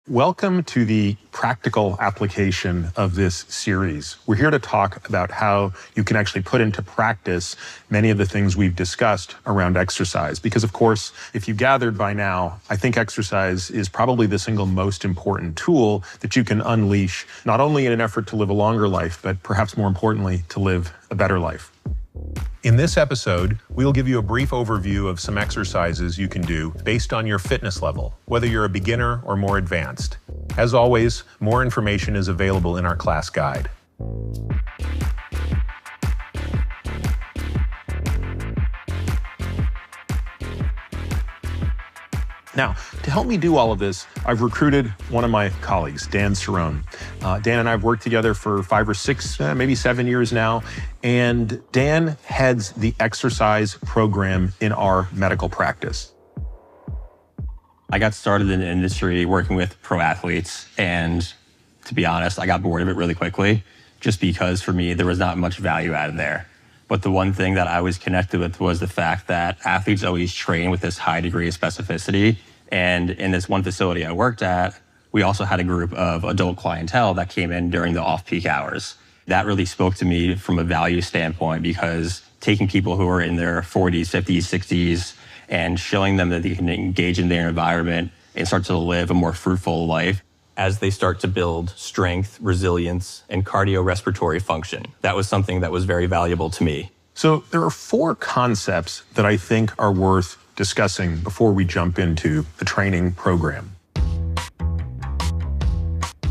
Welcome to the practical application of this series. We're here to talk about how you can actually put into practice many of the things we've discussed around exercise. Because of course, if you've gathered by now, I think exercise is probably the single most important tool that you can unleash, not only in an effort to live a longer life, but perhaps more importantly, to live a better life. In this episode, we'll give you a brief overview of some exercises you can do based on your fitness level, whether you're a beginner or more advanced. As always, more information is available in our class guide. Now, to help me do all of this, I've recruited one of my colleagues, Dan Cerrone. Dan and I have worked together for 5 or 6, maybe 7 years now, and Dan heads the exercise program in our medical practice. I got started in the industry working with pro athletes, and to be honest, I got bored of it really quickly, just because for me, there was not much value added there. But the one thing that I was connected with was the fact that athletes always train with this high degree of specificity. And in this one facility I worked at, we also had a group of adult clientele that came in during the off-peak hours. That really spoke to me from a value standpoint, because taking people who are in their 40s, 50s, 60s and showing them that they can engage in their environment and start to live a more fruitful life as they start to build strength, resilience, and cardiorespiratory function. That was something that was very valuable to me. So there are 4 concepts that I think are worth discussing before we jump into the training program.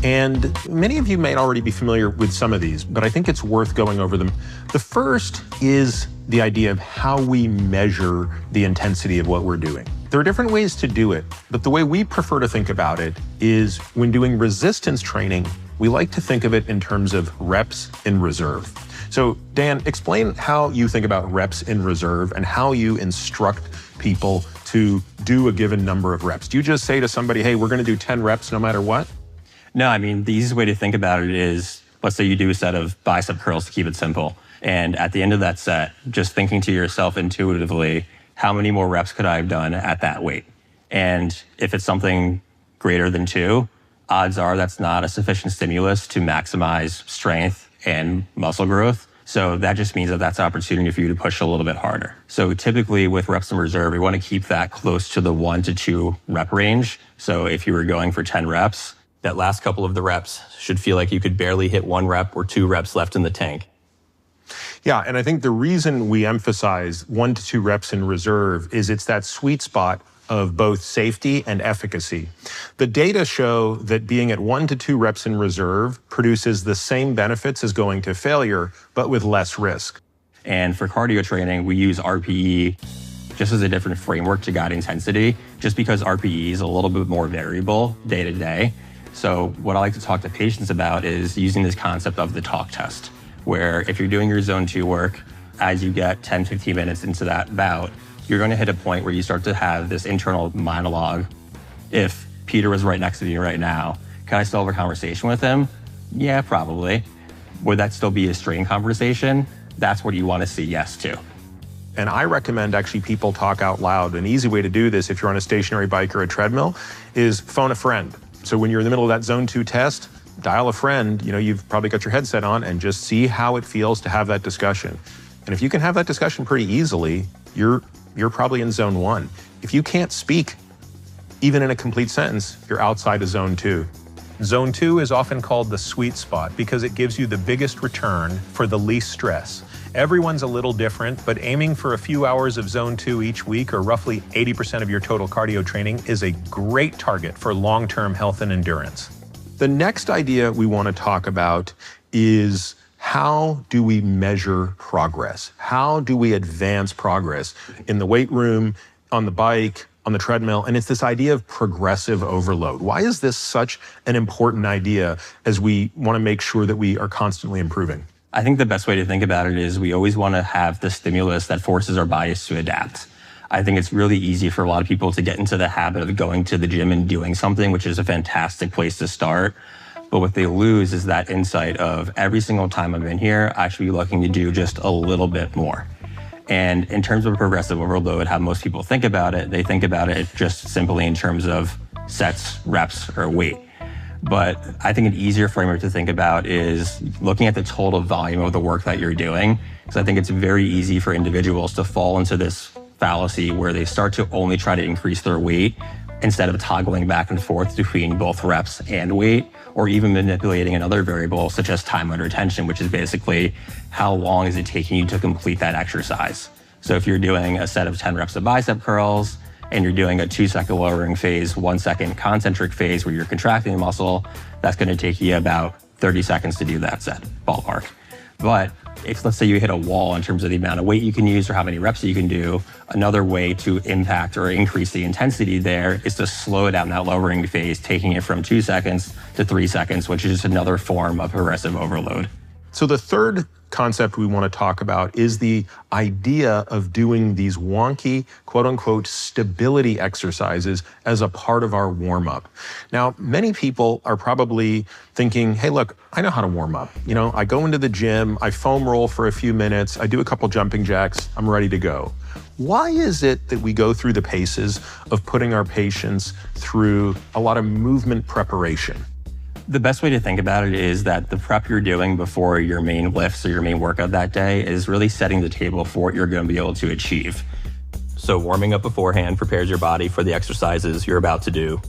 And many of you may already be familiar with some of these, but I think it's worth going over them. The first is the idea of how we measure the intensity of what we're doing. There are different ways to do it, but the way we prefer to think about it is when doing resistance training, we like to think of it in terms of reps in reserve. So Dan, explain how you think about reps in reserve and how you instruct people to do a given number of reps. Do you just say to somebody, hey, we're going to do 10 reps no matter what? No, I mean, the easiest way to think about it is, let's say you do a set of bicep curls to keep it simple. And at the end of that set, just thinking to yourself intuitively, how many more reps could I have done at that weight? And if it's something greater than 2, odds are that's not a sufficient stimulus to maximize strength and muscle growth. So that just means that that's an opportunity for you to push a little bit harder. So typically with reps in reserve, we want to keep that close to the 1 to 2 rep range. So if you were going for 10 reps, that last couple of the reps should feel like you could barely hit 1 rep or 2 reps left in the tank. Yeah, and I think the reason we emphasize 1 to 2 reps in reserve is it's that sweet spot of both safety and efficacy. The data show that being at 1 to 2 reps in reserve produces the same benefits as going to failure, but with less risk. And for cardio training, we use RPE just as a different framework to guide intensity, just because RPE is a little bit more variable day to day. So what I like to talk to patients about is using this concept of the talk test, where if you're doing your zone 2 work, as you get 10, 15 minutes into that bout, you're going to hit a point where you start to have this internal monologue. If Peter was right next to you right now, can I still have a conversation with him? Yeah, probably. Would that still be a strained conversation? That's what you want to say yes to. And I recommend actually people talk out loud. An easy way to do this if you're on a stationary bike or a treadmill is phone a friend. So when you're in the middle of that zone 2 test, dial a friend, you've probably got your headset on, and just see how it feels to have that discussion. And if you can have that discussion pretty easily, you're probably in zone 1. If you can't speak, even in a complete sentence, you're outside of zone 2. Zone 2 is often called the sweet spot because it gives you the biggest return for the least stress. Everyone's a little different, but aiming for a few hours of zone 2 each week, or roughly 80% of your total cardio training, is a great target for long-term health and endurance. The next idea we want to talk about is how do we measure progress? How do we advance progress in the weight room, on the bike, on the treadmill? And it's this idea of progressive overload. Why is this such an important idea as we want to make sure that we are constantly improving? I think the best way to think about it is we always want to have the stimulus that forces our bodies to adapt. I think it's really easy for a lot of people to get into the habit of going to the gym and doing something, which is a fantastic place to start. But what they lose is that insight of every single time I'm in here, I should be looking to do just a little bit more. And in terms of progressive overload, how most people think about it, they think about it just simply in terms of sets, reps, or weight. But I think an easier framework to think about is looking at the total volume of the work that you're doing. Because I think it's very easy for individuals to fall into this fallacy where they start to only try to increase their weight instead of toggling back and forth between both reps and weight, or even manipulating another variable such as time under tension, which is basically how long is it taking you to complete that exercise. So if you're doing a set of 10 reps of bicep curls and you're doing a 2-second lowering phase, 1-second concentric phase where you're contracting the muscle, that's going to take you about 30 seconds to do that set, ballpark. But if, let's say, you hit a wall in terms of the amount of weight you can use or how many reps you can do, another way to impact or increase the intensity there is to slow down that lowering phase, taking it from 2 seconds to 3 seconds, which is just another form of progressive overload. So the third concept we want to talk about is the idea of doing these wonky, quote unquote, stability exercises as a part of our warm up. Now, many people are probably thinking, hey, look, I know how to warm up. You know, I go into the gym, I foam roll for a few minutes, I do a couple jumping jacks, I'm ready to go. Why is it that we go through the paces of putting our patients through a lot of movement preparation? The best way to think about it is that the prep you're doing before your main lifts or your main workout that day is really setting the table for what you're going to be able to achieve. So warming up beforehand prepares your body for the exercises you're about to do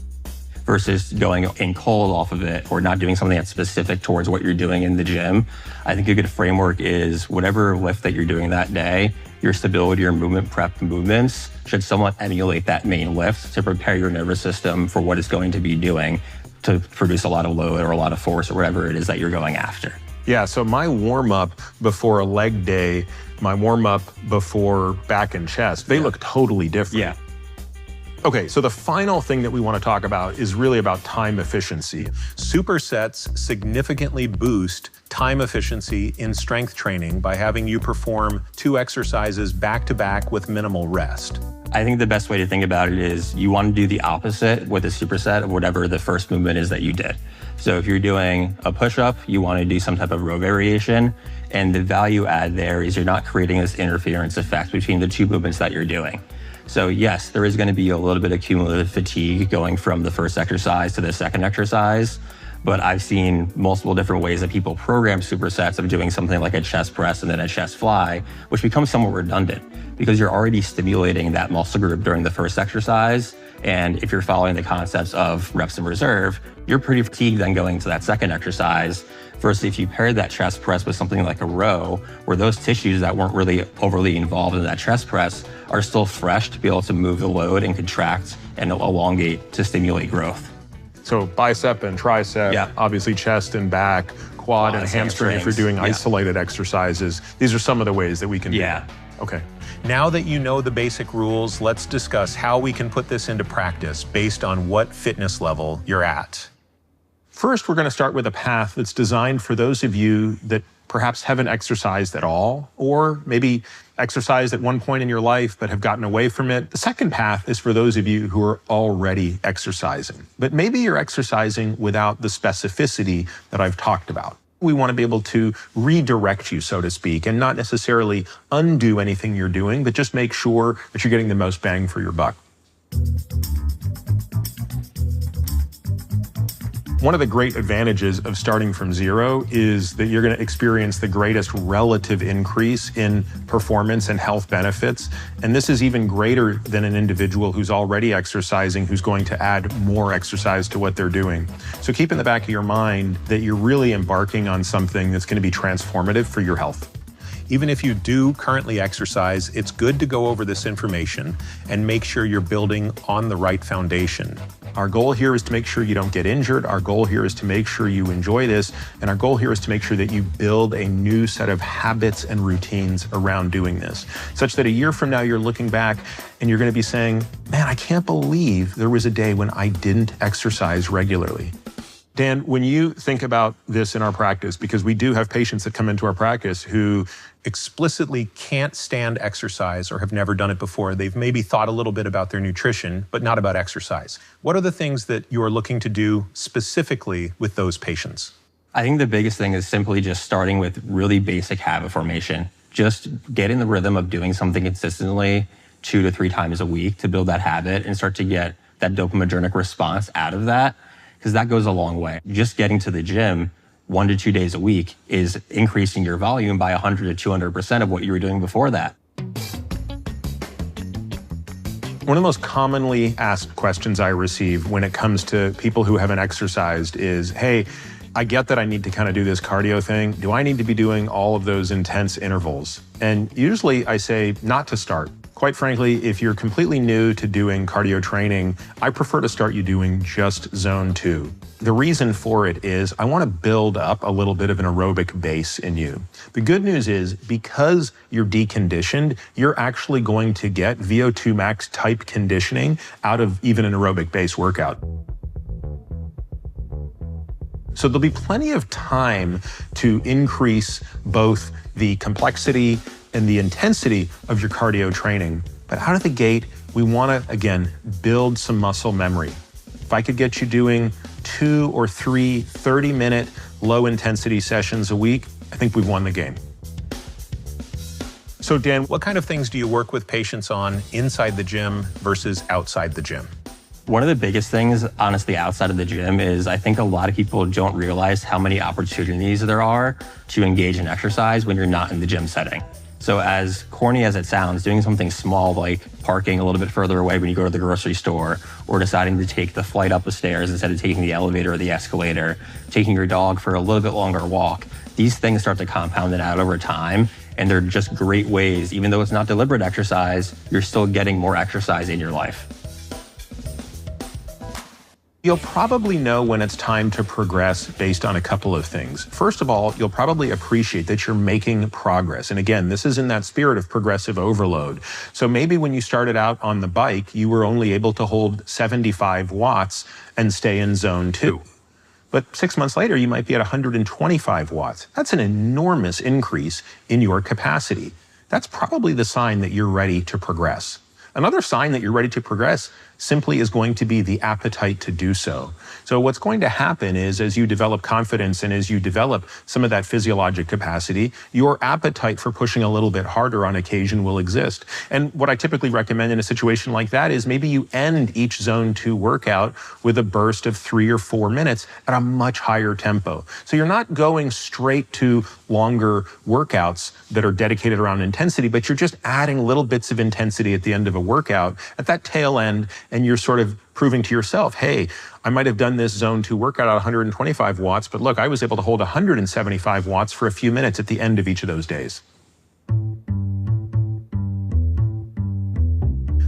versus going in cold off of it or not doing something that's specific towards what you're doing in the gym. I think a good framework is whatever lift that you're doing that day, your stability or movement prep movements should somewhat emulate that main lift to prepare your nervous system for what it's going to be doing to produce a lot of load or a lot of force or whatever it is that you're going after. Yeah, so my warm up before a leg day, my warm up before back and chest, they look totally different. Yeah. Okay, so the final thing that we want to talk about is really about time efficiency. Supersets significantly boost time efficiency in strength training by having you perform 2 exercises back to back with minimal rest. I think the best way to think about it is you want to do the opposite with a superset of whatever the first movement is that you did. So if you're doing a push-up, you want to do some type of row variation. And the value add there is you're not creating this interference effect between the 2 movements that you're doing. So yes, there is going to be a little bit of cumulative fatigue going from the first exercise to the second exercise. But I've seen multiple different ways that people program supersets of doing something like a chest press and then a chest fly, which becomes somewhat redundant because you're already stimulating that muscle group during the first exercise. And if you're following the concepts of reps in reserve, you're pretty fatigued then going to that second exercise. Versus if you paired that chest press with something like a row, where those tissues that weren't really overly involved in that chest press are still fresh to be able to move the load and contract and elongate to stimulate growth. So bicep and tricep, obviously chest and back, quad and hamstring if you're doing isolated exercises. These are some of the ways that we can do that. Okay. Now that you know the basic rules, let's discuss how we can put this into practice based on what fitness level you're at. First, we're going to start with a path that's designed for those of you that perhaps haven't exercised at all, or maybe exercised at one point in your life but have gotten away from it. The second path is for those of you who are already exercising, but maybe you're exercising without the specificity that I've talked about. We want to be able to redirect you, so to speak, and not necessarily undo anything you're doing, but just make sure that you're getting the most bang for your buck. One of the great advantages of starting from zero is that you're going to experience the greatest relative increase in performance and health benefits. And this is even greater than an individual who's already exercising, who's going to add more exercise to what they're doing. So keep in the back of your mind that you're really embarking on something that's going to be transformative for your health. Even if you do currently exercise, it's good to go over this information and make sure you're building on the right foundation. Our goal here is to make sure you don't get injured. Our goal here is to make sure you enjoy this. And our goal here is to make sure that you build a new set of habits and routines around doing this, such that a year from now, you're looking back and you're going to be saying, man, I can't believe there was a day when I didn't exercise regularly. Dan, when you think about this in our practice, because we do have patients that come into our practice who explicitly can't stand exercise or have never done it before. They've maybe thought a little bit about their nutrition, but not about exercise. What are the things that you're looking to do specifically with those patients? I think the biggest thing is simply just starting with really basic habit formation. Just get in the rhythm of doing something consistently 2 to 3 times a week to build that habit and start to get that dopaminergic response out of that. because that goes a long way. Just getting to the gym 1 to 2 days a week is increasing your volume by 100 to 200% of what you were doing before that. One of the most commonly asked questions I receive when it comes to people who haven't exercised is, hey, I get that I need to kind of do this cardio thing. Do I need to be doing all of those intense intervals? And usually I say not to start. Quite frankly, if you're completely new to doing cardio training, I prefer to start you doing just zone 2. The reason for it is I want to build up a little bit of an aerobic base in you. The good news is because you're deconditioned, you're actually going to get VO2 max type conditioning out of even an aerobic base workout. So there'll be plenty of time to increase both the complexity and the intensity of your cardio training. But out of the gate, we want to, again, build some muscle memory. If I could get you doing 2 or 3 30-minute low-intensity sessions a week, I think we've won the game. So Dan, what kind of things do you work with patients on inside the gym versus outside the gym? One of the biggest things, honestly, outside of the gym is I think a lot of people don't realize how many opportunities there are to engage in exercise when you're not in the gym setting. So as corny as it sounds, doing something small like parking a little bit further away when you go to the grocery store, or deciding to take the flight up the stairs instead of taking the elevator or the escalator, taking your dog for a little bit longer walk, these things start to compound it out over time. And they're just great ways, even though it's not deliberate exercise, you're still getting more exercise in your life. You'll probably know when it's time to progress based on a couple of things. First of all, you'll probably appreciate that you're making progress. And again, this is in that spirit of progressive overload. So maybe when you started out on the bike, you were only able to hold 75 watts and stay in zone 2. But 6 months later, you might be at 125 watts. That's an enormous increase in your capacity. That's probably the sign that you're ready to progress. Another sign that you're ready to progress simply is going to be the appetite to do so. So what's going to happen is as you develop confidence and as you develop some of that physiologic capacity, your appetite for pushing a little bit harder on occasion will exist. And what I typically recommend in a situation like that is maybe you end each zone 2 workout with a burst of 3 or 4 minutes at a much higher tempo. So you're not going straight to longer workouts that are dedicated around intensity, but you're just adding little bits of intensity at the end of a workout at that tail end, and you're sort of proving to yourself, hey, I might have done this zone 2 workout at 125 watts, but look, I was able to hold 175 watts for a few minutes at the end of each of those days.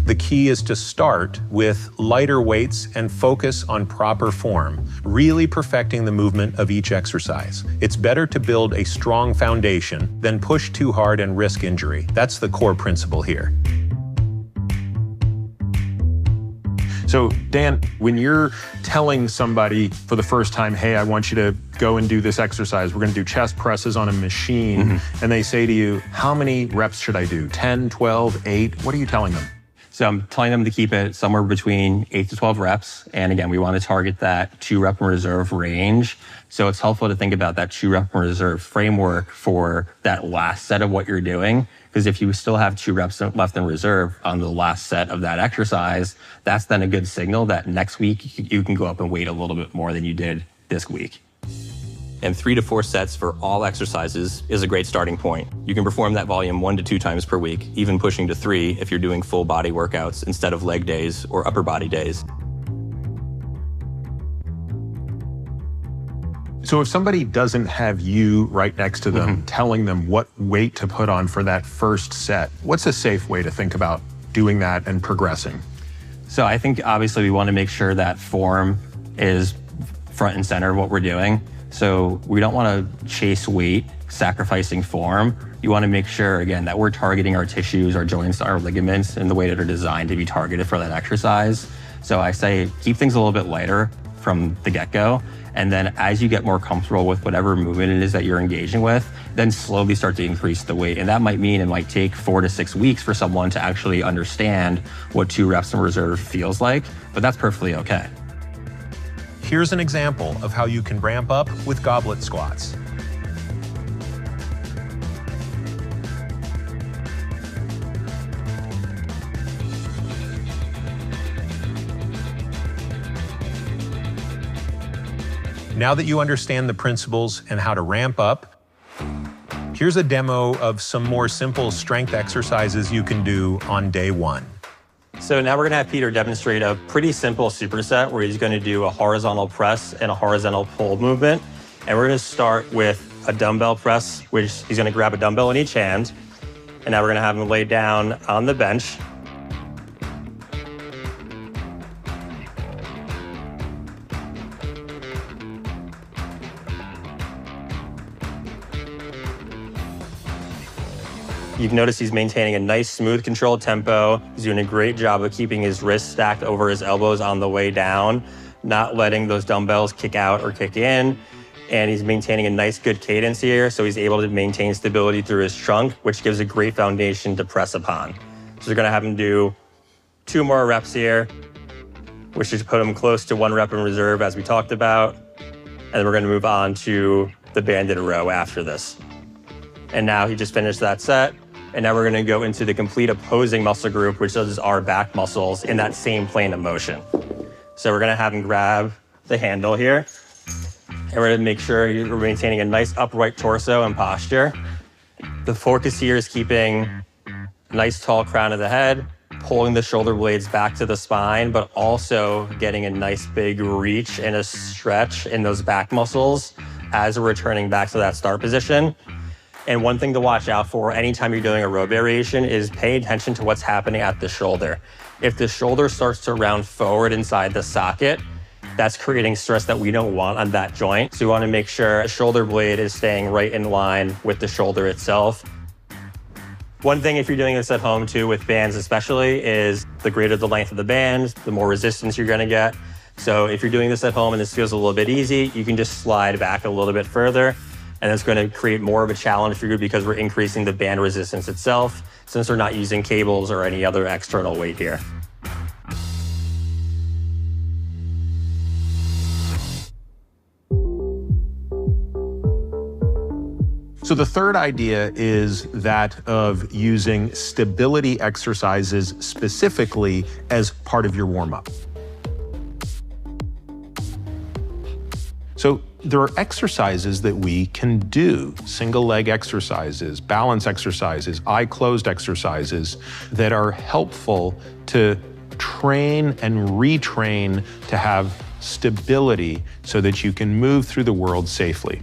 The key is to start with lighter weights and focus on proper form, really perfecting the movement of each exercise. It's better to build a strong foundation than push too hard and risk injury. That's the core principle here. So Dan, when you're telling somebody for the first time, hey, I want you to go and do this exercise, we're gonna do chest presses on a machine, and they say to you, how many reps should I do? 10, 12, 8? What are you telling them? So I'm telling them to keep it somewhere between 8 to 12 reps. And again, we want to target that 2 rep in reserve range. So it's helpful to think about that 2 rep in reserve framework for that last set of what you're doing. Because if you still have 2 reps left in reserve on the last set of that exercise, that's then a good signal that next week you can go up and weight a little bit more than you did this week. And 3 to 4 sets for all exercises is a great starting point. You can perform that volume 1 to 2 times per week, even pushing to 3 if you're doing full body workouts instead of leg days or upper body days. So if somebody doesn't have you right next to them, telling them what weight to put on for that first set, what's a safe way to think about doing that and progressing? So I think obviously we want to make sure that form is front and center of what we're doing. So we don't want to chase weight, sacrificing form. You want to make sure, again, that we're targeting our tissues, our joints, our ligaments in the way that are designed to be targeted for that exercise. So I say keep things a little bit lighter from the get-go. And then as you get more comfortable with whatever movement it is that you're engaging with, then slowly start to increase the weight. And that might mean it might take 4 to 6 weeks for someone to actually understand what 2 reps in reserve feels like, but that's perfectly okay. Here's an example of how you can ramp up with goblet squats. Now that you understand the principles and how to ramp up, here's a demo of some more simple strength exercises you can do on day 1. So now we're gonna have Peter demonstrate a pretty simple superset where he's gonna do a horizontal press and a horizontal pull movement. And we're gonna start with a dumbbell press, which he's gonna grab a dumbbell in each hand. And now we're gonna have him lay down on the bench. You've noticed he's maintaining a nice, smooth, controlled tempo. He's doing a great job of keeping his wrists stacked over his elbows on the way down, not letting those dumbbells kick out or kick in. And he's maintaining a nice, good cadence here, so he's able to maintain stability through his trunk, which gives a great foundation to press upon. So we're gonna have him do 2 more reps here, which should put him close to 1 rep in reserve, as we talked about. And then we're gonna move on to the banded row after this. And now he just finished that set. And now we're gonna go into the complete opposing muscle group, which does our back muscles in that same plane of motion. So we're gonna have him grab the handle here. And we're gonna make sure you're maintaining a nice upright torso and posture. The focus here is keeping a nice tall crown of the head, pulling the shoulder blades back to the spine, but also getting a nice big reach and a stretch in those back muscles as we're returning back to that start position. And one thing to watch out for anytime you're doing a row variation is pay attention to what's happening at the shoulder. If the shoulder starts to round forward inside the socket, that's creating stress that we don't want on that joint. So we want to make sure a shoulder blade is staying right in line with the shoulder itself. One thing if you're doing this at home too, with bands especially, is the greater the length of the band, the more resistance you're gonna get. So if you're doing this at home and this feels a little bit easy, you can just slide back a little bit further. And it's going to create more of a challenge for you because we're increasing the band resistance itself, since we're not using cables or any other external weight here. So the third idea is that of using stability exercises specifically as part of your warm-up. So there are exercises that we can do, single leg exercises, balance exercises, eye closed exercises that are helpful to train and retrain to have stability so that you can move through the world safely.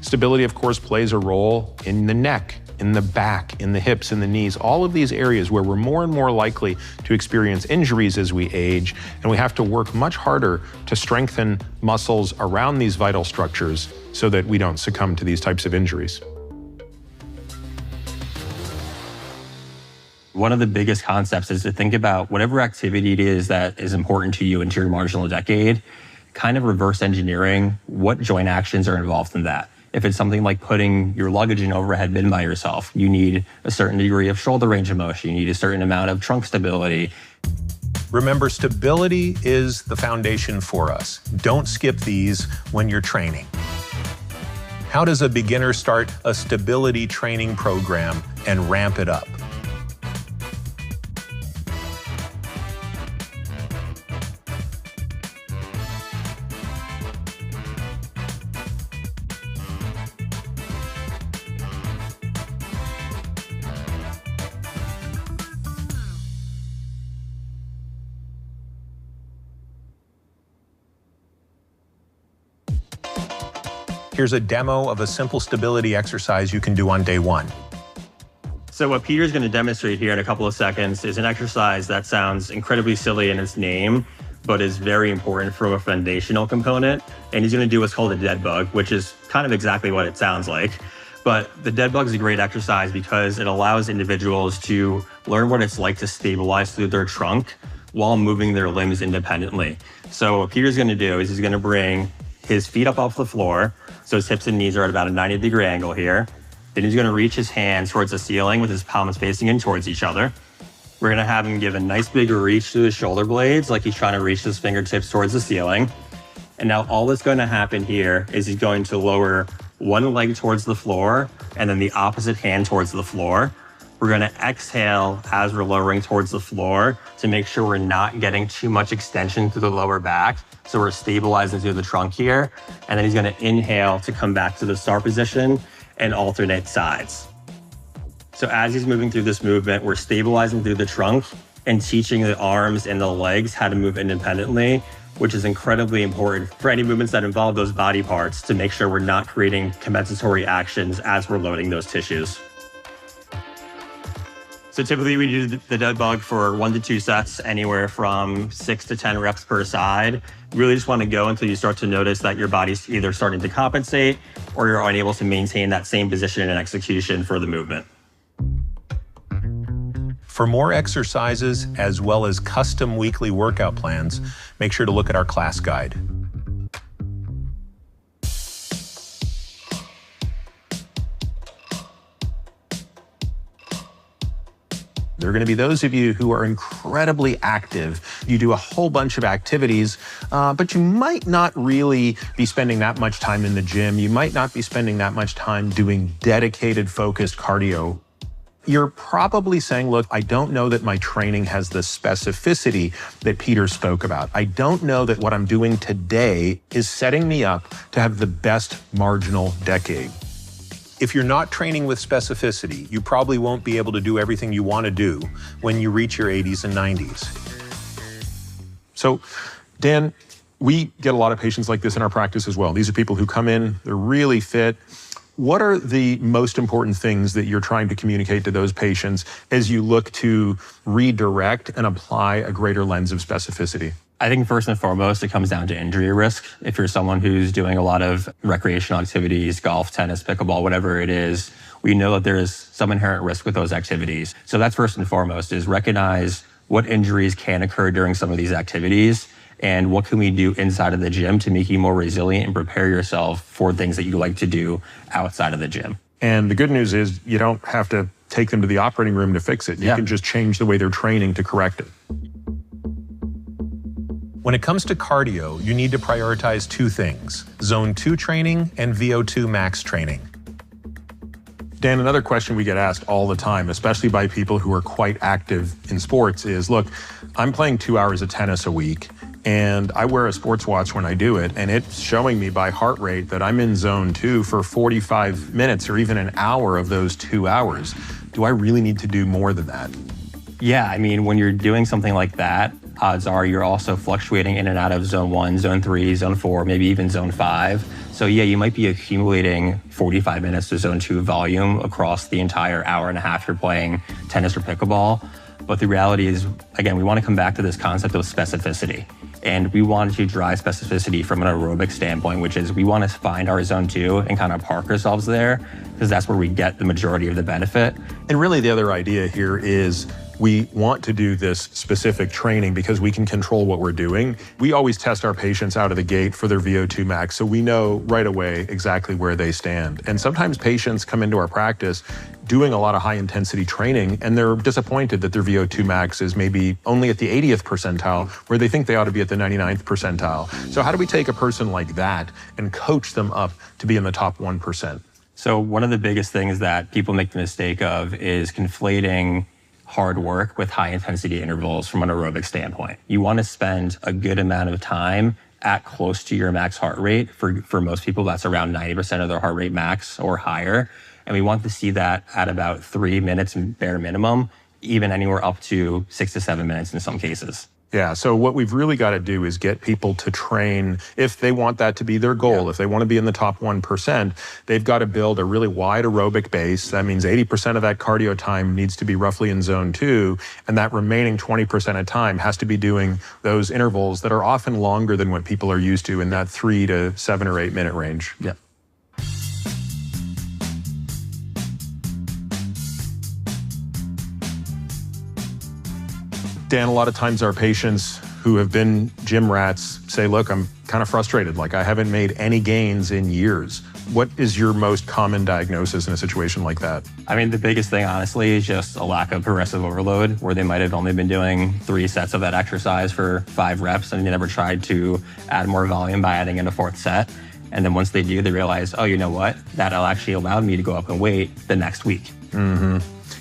Stability, of course, plays a role in the neck, in the back, in the hips, in the knees, all of these areas where we're more and more likely to experience injuries as we age, and we have to work much harder to strengthen muscles around these vital structures so that we don't succumb to these types of injuries. One of the biggest concepts is to think about whatever activity it is that is important to you into your marginal decade, kind of reverse engineering what joint actions are involved in that. If it's something like putting your luggage in overhead bin by yourself, you need a certain degree of shoulder range of motion, you need a certain amount of trunk stability. Remember, stability is the foundation for us. Don't skip these when you're training. How does a beginner start a stability training program and ramp it up? Here's a demo of a simple stability exercise you can do on day 1. So what Peter's going to demonstrate here in a couple of seconds is an exercise that sounds incredibly silly in its name, but is very important from a foundational component. And he's going to do what's called a dead bug, which is kind of exactly what it sounds like. But the dead bug is a great exercise because it allows individuals to learn what it's like to stabilize through their trunk while moving their limbs independently. So what Peter's going to do is he's going to bring his feet up off the floor. So his hips and knees are at about a 90-degree angle here. Then he's going to reach his hands towards the ceiling with his palms facing in towards each other. We're going to have him give a nice big reach through his shoulder blades like he's trying to reach his fingertips towards the ceiling. And now all that's going to happen here is he's going to lower one leg towards the floor and then the opposite hand towards the floor. We're going to exhale as we're lowering towards the floor to make sure we're not getting too much extension through the lower back. So we're stabilizing through the trunk here. And then he's going to inhale to come back to the start position and alternate sides. So as he's moving through this movement, we're stabilizing through the trunk and teaching the arms and the legs how to move independently, which is incredibly important for any movements that involve those body parts to make sure we're not creating compensatory actions as we're loading those tissues. So typically we do the dead bug for 1 to 2 sets, anywhere from 6 to 10 reps per side. You really just want to go until you start to notice that your body's either starting to compensate or you're unable to maintain that same position and execution for the movement. For more exercises, as well as custom weekly workout plans, make sure to look at our class guide. There are going to be those of you who are incredibly active. You do a whole bunch of activities, but you might not really be spending that much time in the gym. You might not be spending that much time doing dedicated, focused cardio. You're probably saying, look, I don't know that my training has the specificity that Peter spoke about. I don't know that what I'm doing today is setting me up to have the best marginal decade. If you're not training with specificity, you probably won't be able to do everything you want to do when you reach your 80s and 90s. So, Dan, we get a lot of patients like this in our practice as well. These are people who come in, they're really fit. What are the most important things that you're trying to communicate to those patients as you look to redirect and apply a greater lens of specificity? I think first and foremost, it comes down to injury risk. If you're someone who's doing a lot of recreational activities, golf, tennis, pickleball, whatever it is, we know that there is some inherent risk with those activities. So that's first and foremost, is recognize what injuries can occur during some of these activities and what can we do inside of the gym to make you more resilient and prepare yourself for things that you like to do outside of the gym. And the good news is you don't have to take them to the operating room to fix it. You can just change the way they're training to correct it. When it comes to cardio, you need to prioritize 2 things: Zone 2 training and VO2 max training. Dan, another question we get asked all the time, especially by people who are quite active in sports, is, look, I'm playing 2 hours of tennis a week, and I wear a sports watch when I do it, and it's showing me by heart rate that I'm in zone 2 for 45 minutes or even an hour of those 2 hours. Do I really need to do more than that? Yeah, I mean, when you're doing something like that, odds are you're also fluctuating in and out of zone 1, zone 3, zone 4, maybe even zone 5. So yeah, you might be accumulating 45 minutes to zone 2 volume across the entire hour and a half you're playing tennis or pickleball. But the reality is, again, we want to come back to this concept of specificity. And we want to drive specificity from an aerobic standpoint, which is we want to find our zone 2 and kind of park ourselves there, because that's where we get the majority of the benefit. And really the other idea here is we want to do this specific training because we can control what we're doing. We always test our patients out of the gate for their VO2 max, so we know right away exactly where they stand. And sometimes patients come into our practice doing a lot of high intensity training and they're disappointed that their VO2 max is maybe only at the 80th percentile where they think they ought to be at the 99th percentile. So how do we take a person like that and coach them up to be in the top 1%? So one of the biggest things that people make the mistake of is conflating hard work with high intensity intervals from an aerobic standpoint. You want to spend a good amount of time at close to your max heart rate. For most people, that's around 90% of their heart rate max or higher. And we want to see that at about 3 minutes bare minimum, even anywhere up to 6 to 7 minutes in some cases. Yeah, so what we've really got to do is get people to train if they want that to be their goal. If they want to be in the top 1%, they've got to build a really wide aerobic base. That means 80% of that cardio time needs to be roughly in zone 2, and that remaining 20% of time has to be doing those intervals that are often longer than what people are used to in that 3 to 7 or 8 minute range. Yeah. Dan, a lot of times our patients who have been gym rats say, look, I'm kind of frustrated. Like I haven't made any gains in years. What is your most common diagnosis in a situation like that? I mean, the biggest thing, honestly, is just a lack of progressive overload, where they might have only been doing 3 sets of that exercise for 5 reps and they never tried to add more volume by adding in a 4th set. And then once they do, they realize, oh, you know what? That'll actually allow me to go up in weight the next week. Mm-hmm.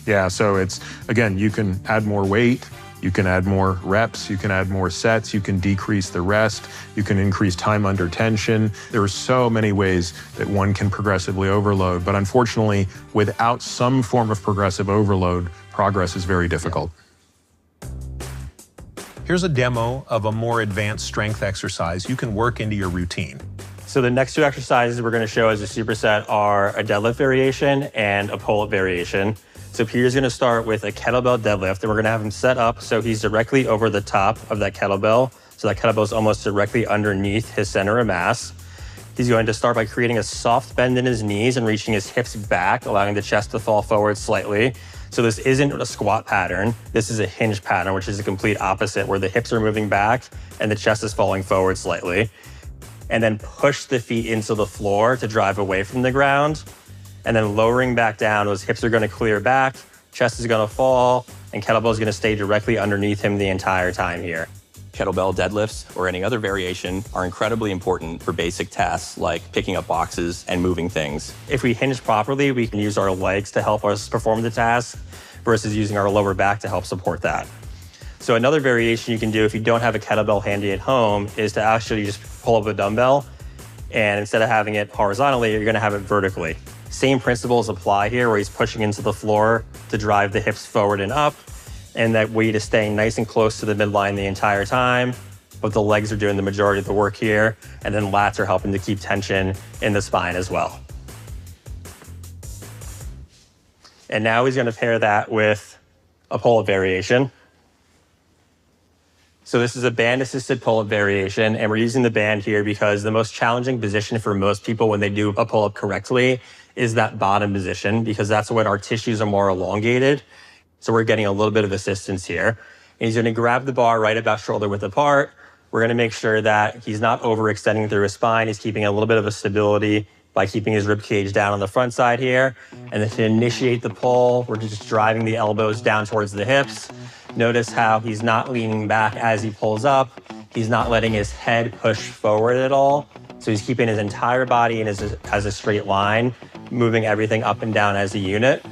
Yeah, so it's, again, you can add more weight, you can add more reps, you can add more sets, you can decrease the rest, you can increase time under tension. There are so many ways that one can progressively overload, but unfortunately, without some form of progressive overload, progress is very difficult. Here's a demo of a more advanced strength exercise you can work into your routine. So the next two exercises we're going to show as a superset are a deadlift variation and a pull-up variation. So Peter's going to start with a kettlebell deadlift, and we're going to have him set up so he's directly over the top of that kettlebell. So that kettlebell is almost directly underneath his center of mass. He's going to start by creating a soft bend in his knees and reaching his hips back, allowing the chest to fall forward slightly. So this isn't a squat pattern. This is a hinge pattern, which is the complete opposite, where the hips are moving back and the chest is falling forward slightly. And then push the feet into the floor to drive away from the ground. And then lowering back down, those hips are going to clear back, chest is going to fall, and kettlebell is going to stay directly underneath him the entire time here. Kettlebell deadlifts or any other variation are incredibly important for basic tasks like picking up boxes and moving things. If we hinge properly, we can use our legs to help us perform the task versus using our lower back to help support that. So another variation you can do if you don't have a kettlebell handy at home is to actually just pull up a dumbbell, and instead of having it horizontally, you're going to have it vertically. Same principles apply here, where he's pushing into the floor to drive the hips forward and up, and that weight is staying nice and close to the midline the entire time, but the legs are doing the majority of the work here, and then lats are helping to keep tension in the spine as well. And now he's going to pair that with a pull-up variation. So this is a band-assisted pull-up variation, and we're using the band here because the most challenging position for most people when they do a pull-up correctly is that bottom position, because that's when our tissues are more elongated. So we're getting a little bit of assistance here. And he's going to grab the bar right about shoulder width apart. We're going to make sure that he's not overextending through his spine. He's keeping a little bit of a stability by keeping his rib cage down on the front side here. And then to initiate the pull, we're just driving the elbows down towards the hips. Notice how he's not leaning back as he pulls up. He's not letting his head push forward at all. So he's keeping his entire body in as a straight line, moving everything up and down as a unit.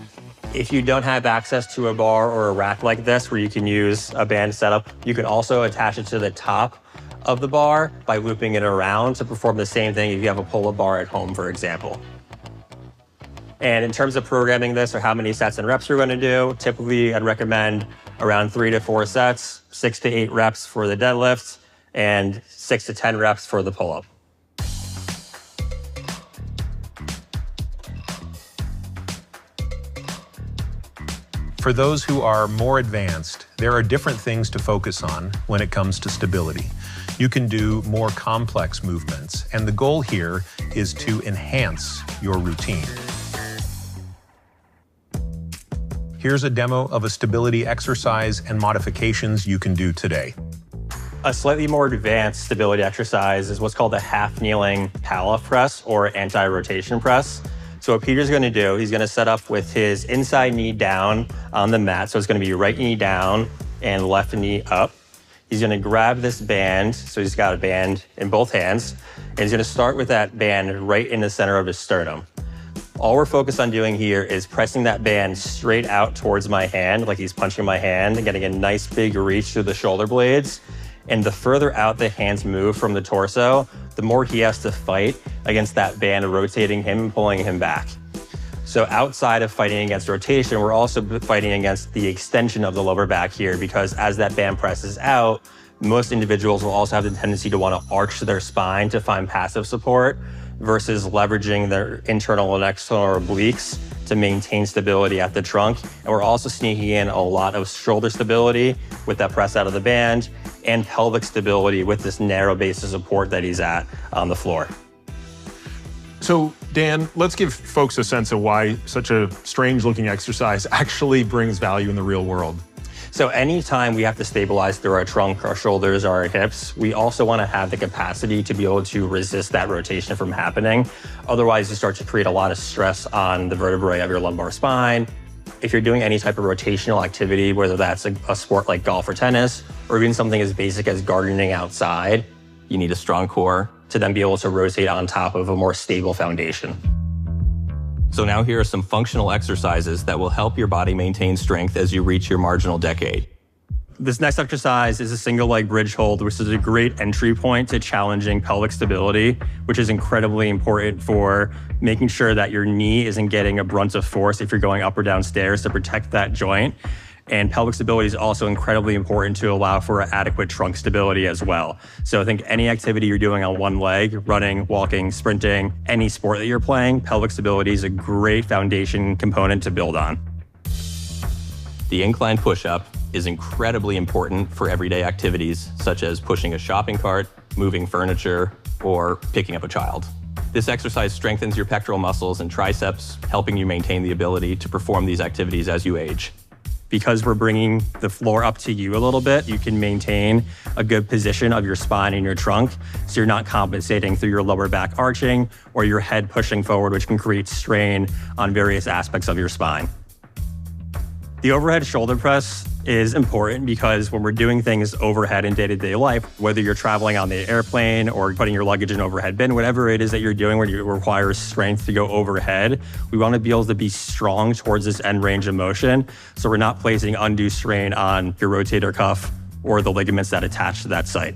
If you don't have access to a bar or a rack like this where you can use a band setup, you can also attach it to the top of the bar by looping it around to perform the same thing if you have a pull-up bar at home, for example. And in terms of programming this or how many sets and reps we're going to do, typically I'd recommend around 3 to 4 sets, 6 to 8 reps for the deadlifts, and 6 to 10 reps for the pull-up. For those who are more advanced, there are different things to focus on when it comes to stability. You can do more complex movements, and the goal here is to enhance your routine. Here's a demo of a stability exercise and modifications you can do today. A slightly more advanced stability exercise is what's called a half kneeling Pallof press or anti-rotation press. So what Peter's going to do, he's going to set up with his inside knee down on the mat. So it's going to be right knee down and left knee up. He's going to grab this band. So he's got a band in both hands. And he's going to start with that band right in the center of his sternum. All we're focused on doing here is pressing that band straight out towards my hand, like he's punching my hand, and getting a nice big reach through the shoulder blades. And the further out the hands move from the torso, the more he has to fight against that band rotating him and pulling him back. So outside of fighting against rotation, we're also fighting against the extension of the lower back here, because as that band presses out, most individuals will also have the tendency to want to arch their spine to find passive support versus leveraging their internal and external obliques to maintain stability at the trunk. And we're also sneaking in a lot of shoulder stability with that press out of the band and pelvic stability with this narrow base of support that he's at on the floor. So Dan, let's give folks a sense of why such a strange looking exercise actually brings value in the real world. So anytime we have to stabilize through our trunk, our shoulders, our hips, we also want to have the capacity to be able to resist that rotation from happening. Otherwise, you start to create a lot of stress on the vertebrae of your lumbar spine. If you're doing any type of rotational activity, whether that's a sport like golf or tennis, or even something as basic as gardening outside, You need a strong core to then be able to rotate on top of a more stable foundation. So now here are some functional exercises that will help your body maintain strength as you reach your marginal decade. This next exercise is a single leg bridge hold, which is a great entry point to challenging pelvic stability, which is incredibly important for making sure that your knee isn't getting a brunt of force if you're going up or down stairs to protect that joint. And pelvic stability is also incredibly important to allow for adequate trunk stability as well. So I think any activity you're doing on one leg, running, walking, sprinting, any sport that you're playing, pelvic stability is a great foundation component to build on. The incline push-up is incredibly important for everyday activities such as pushing a shopping cart, moving furniture, or picking up a child. This exercise strengthens your pectoral muscles and triceps, helping you maintain the ability to perform these activities as you age. Because we're bringing the floor up to you a little bit, you can maintain a good position of your spine and your trunk, so you're not compensating through your lower back arching or your head pushing forward, which can create strain on various aspects of your spine. The overhead shoulder press is important because when we're doing things overhead in day-to-day life, whether you're traveling on the airplane or putting your luggage in an overhead bin, whatever it is that you're doing where it requires strength to go overhead, we want to be able to be strong towards this end range of motion, so we're not placing undue strain on your rotator cuff or the ligaments that attach to that site.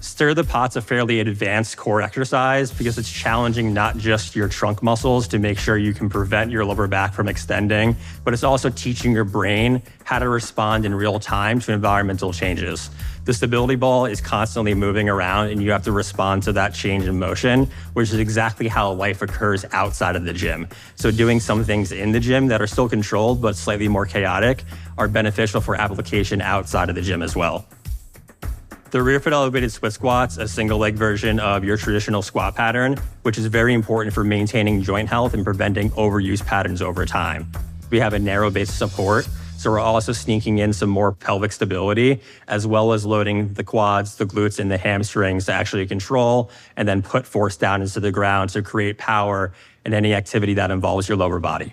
Stir the pot's a fairly advanced core exercise because it's challenging not just your trunk muscles to make sure you can prevent your lower back from extending, but it's also teaching your brain how to respond in real time to environmental changes. The stability ball is constantly moving around and you have to respond to that change in motion, which is exactly how life occurs outside of the gym. So doing some things in the gym that are still controlled but slightly more chaotic are beneficial for application outside of the gym as well. The rear foot elevated split squat's a single leg version of your traditional squat pattern, which is very important for maintaining joint health and preventing overuse patterns over time. We have a narrow base of support, so we're also sneaking in some more pelvic stability, as well as loading the quads, the glutes, and the hamstrings to actually control and then put force down into the ground to create power in any activity that involves your lower body.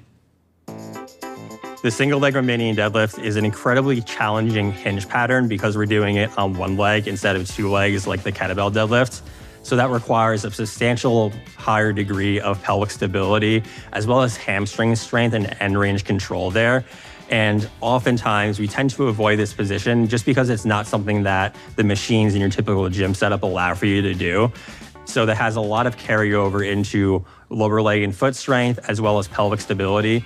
The single leg Romanian deadlift is an incredibly challenging hinge pattern because we're doing it on one leg instead of two legs like the kettlebell deadlift. So that requires a substantial higher degree of pelvic stability, as well as hamstring strength and end range control there. And oftentimes we tend to avoid this position just because it's not something that the machines in your typical gym setup allow for you to do. So that has a lot of carryover into lower leg and foot strength, as well as pelvic stability.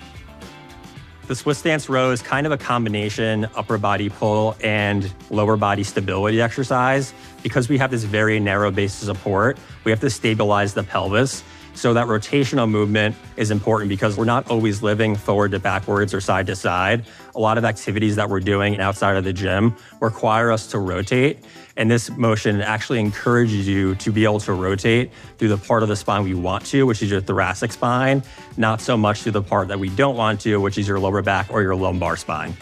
The Swiss stance row is kind of a combination upper body pull and lower body stability exercise. Because we have this very narrow base of support, we have to stabilize the pelvis. So that rotational movement is important because we're not always living forward to backwards or side to side. A lot of activities that we're doing outside of the gym require us to rotate. And this motion actually encourages you to be able to rotate through the part of the spine we want to, which is your thoracic spine, not so much through the part that we don't want to, which is your lower back or your lumbar spine.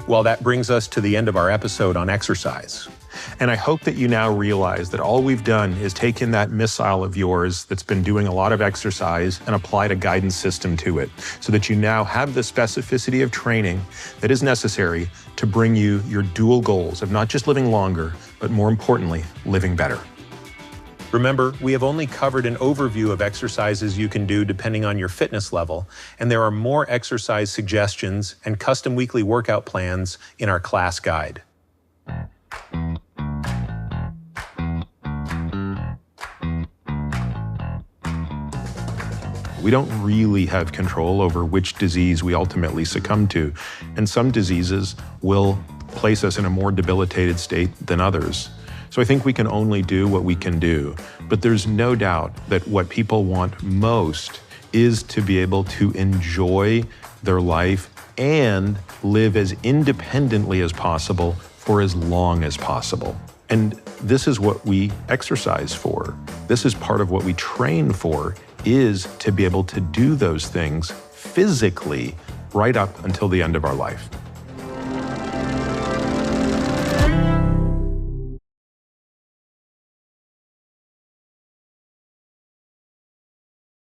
Well, that brings us to the end of our episode on exercise. And I hope that you now realize that all we've done is taken that missile of yours that's been doing a lot of exercise and applied a guidance system to it so that you now have the specificity of training that is necessary to bring you your dual goals of not just living longer, but more importantly, living better. Remember, we have only covered an overview of exercises you can do depending on your fitness level, and there are more exercise suggestions and custom weekly workout plans in our class guide. We don't really have control over which disease we ultimately succumb to, and some diseases will place us in a more debilitated state than others. So I think we can only do what we can do, but there's no doubt that what people want most is to be able to enjoy their life and live as independently as possible for as long as possible. And this is what we exercise for. This is part of what we train for, is to be able to do those things physically right up until the end of our life.